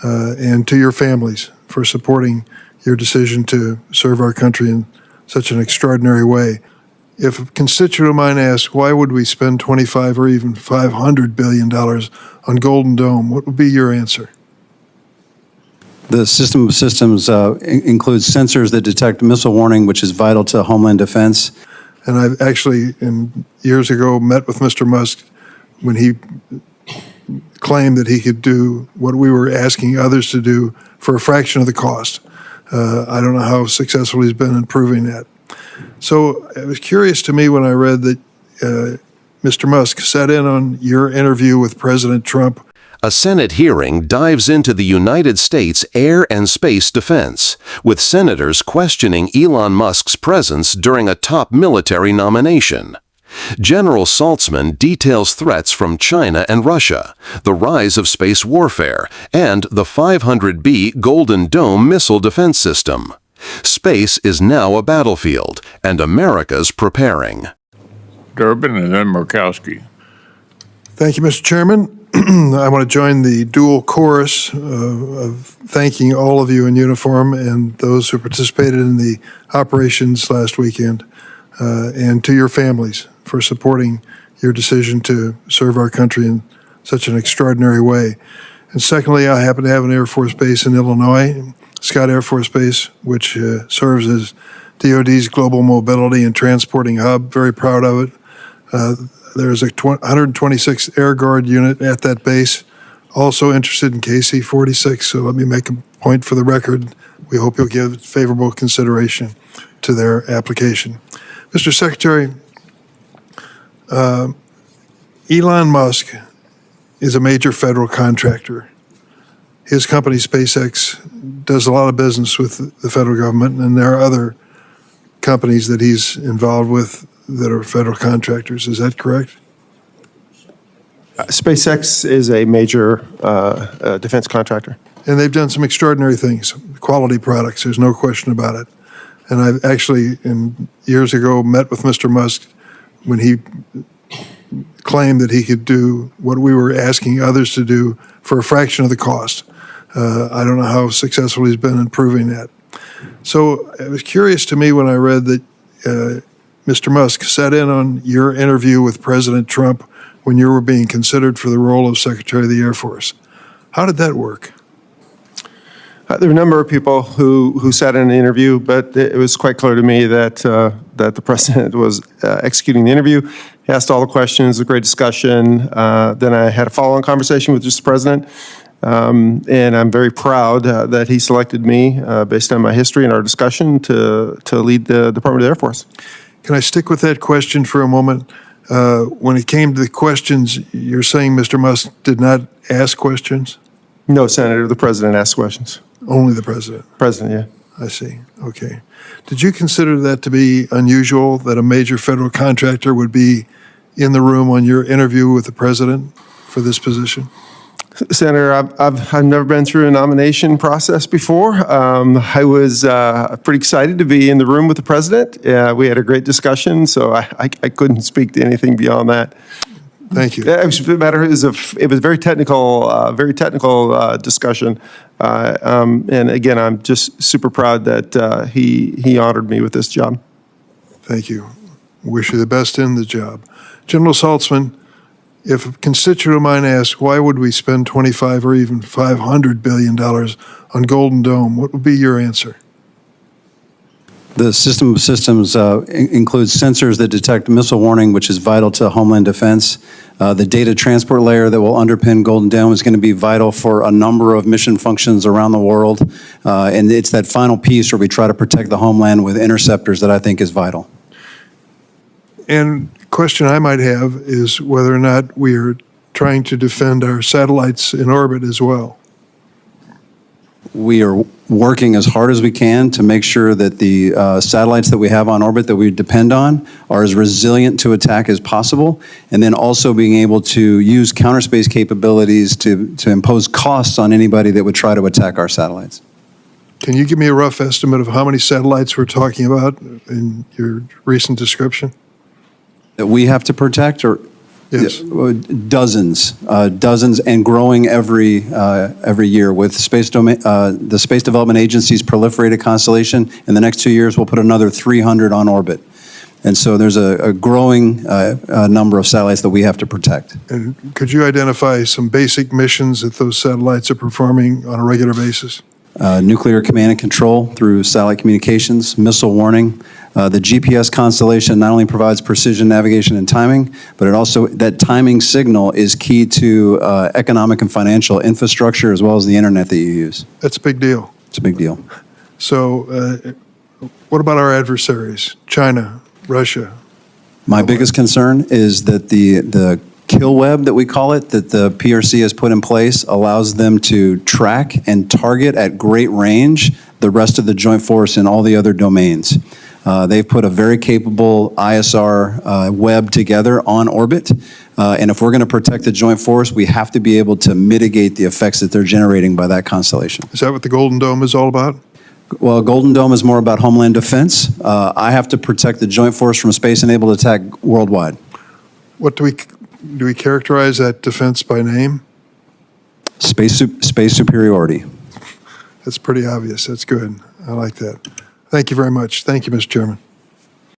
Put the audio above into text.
and to your families for supporting your decision to serve our country in such an extraordinary way. If a constituent of mine asks, why would we spend $25 or even $500 billion on Golden Dome, what would be your answer? The system of systems includes sensors that detect missile warning, which is vital to Homeland Defense. And I've actually, years ago, met with Mr. Musk when he claimed that he could do what we were asking others to do for a fraction of the cost. I don't know how successful he's been in proving that. So it was curious to me when I read that Mr. Musk sat in on your interview with President Trump. A Senate hearing dives into the United States air and space defense, with senators questioning Elon Musk's presence during a top military nomination. General Saltzman details threats from China and Russia, the rise of space warfare, and the 500B Golden Dome missile defense system. Space is now a battlefield, and America's preparing. Durbin and then Marcowski. Thank you, Mr. Chairman. I want to join the dual chorus of thanking all of you in uniform and those who participated in the operations last weekend, and to your families for supporting your decision to serve our country in such an extraordinary way. And secondly, I happen to have an Air Force base in Illinois, Scott Air Force Base, which serves as DoD's global mobility and transporting hub. Very proud of it. There's a 126th Air Guard unit at that base, also interested in KC-46, so let me make a point for the record. We hope you'll give favorable consideration to their application. Mr. Secretary, Elon Musk is a major federal contractor. His company, SpaceX, does a lot of business with the federal government, and there are other companies that he's involved with that are federal contractors. Is that correct? SpaceX is a major defense contractor. And they've done some extraordinary things, quality products, there's no question about it. And I've actually, years ago, met with Mr. Musk when he claimed that he could do what we were asking others to do for a fraction of the cost. I don't know how successful he's been in proving that. So it was curious to me when I read that Mr. Musk sat in on your interview with President Trump when you were being considered for the role of Secretary of the Air Force. How did that work? There were a number of people who sat in the interview, but it was quite clear to me that the president was executing the interview. He asked all the questions, a great discussion. Then I had a follow-on conversation with the president, and I'm very proud that he selected me based on my history and our discussion to lead the Department of the Air Force. Can I stick with that question for a moment? When it came to the questions, you're saying Mr. Musk did not ask questions? No, Senator, the president asked questions. Only the president? President, yeah. I see. Okay. Did you consider that to be unusual, that a major federal contractor would be in the room on your interview with the president for this position? Senator, I've never been through a nomination process before. I was pretty excited to be in the room with the president. We had a great discussion, so I couldn't speak to anything beyond that. Thank you. It was a very technical discussion, and again, I'm just super proud that he honored me with this job. Thank you. Wish you the best in the job. General Saltzman, if a constituent of mine asks, why would we spend $25 or even $500 billion on Golden Dome, what would be your answer? The system of systems includes sensors that detect missile warning, which is vital to Homeland Defense. The data transport layer that will underpin Golden Dome is going to be vital for a number of mission functions around the world. And it's that final piece where we try to protect the homeland with interceptors that I think is vital. And the question I might have is whether or not we are trying to defend our satellites in orbit as well. We are working as hard as we can to make sure that the satellites that we have on orbit that we depend on are as resilient to attack as possible, and then also being able to use counterspace capabilities to impose costs on anybody that would try to attack our satellites. Can you give me a rough estimate of how many satellites we're talking about in your recent description? That we have to protect, or Yes. Dozens, and growing every year. With the Space Development Agency's proliferated constellation, in the next 2 years, we'll put another 300 on orbit. And so there's a growing number of satellites that we have to protect. And could you identify some basic missions that those satellites are performing on a regular basis? Nuclear command and control through satellite communications, missile warning. The GPS constellation not only provides precision navigation and timing, but it also, that timing signal is key to economic and financial infrastructure as well as the internet that you use. That's a big deal. It's a big deal. So what about our adversaries? China, Russia? My biggest concern is that the kill web that we call it, that the PRC has put in place, allows them to track and target at great range the rest of the joint force in all the other domains. They've put a very capable ISR web together on orbit, and if we're going to protect the joint force, we have to be able to mitigate the effects that they're generating by that constellation. Is that what the Golden Dome is all about? Well, Golden Dome is more about homeland defense. I have to protect the joint force from space-enabled attack worldwide. What do we characterize that defense by name? Space superiority. That's pretty obvious. That's good. I like that. Thank you very much. Thank you, Mr. Chairman.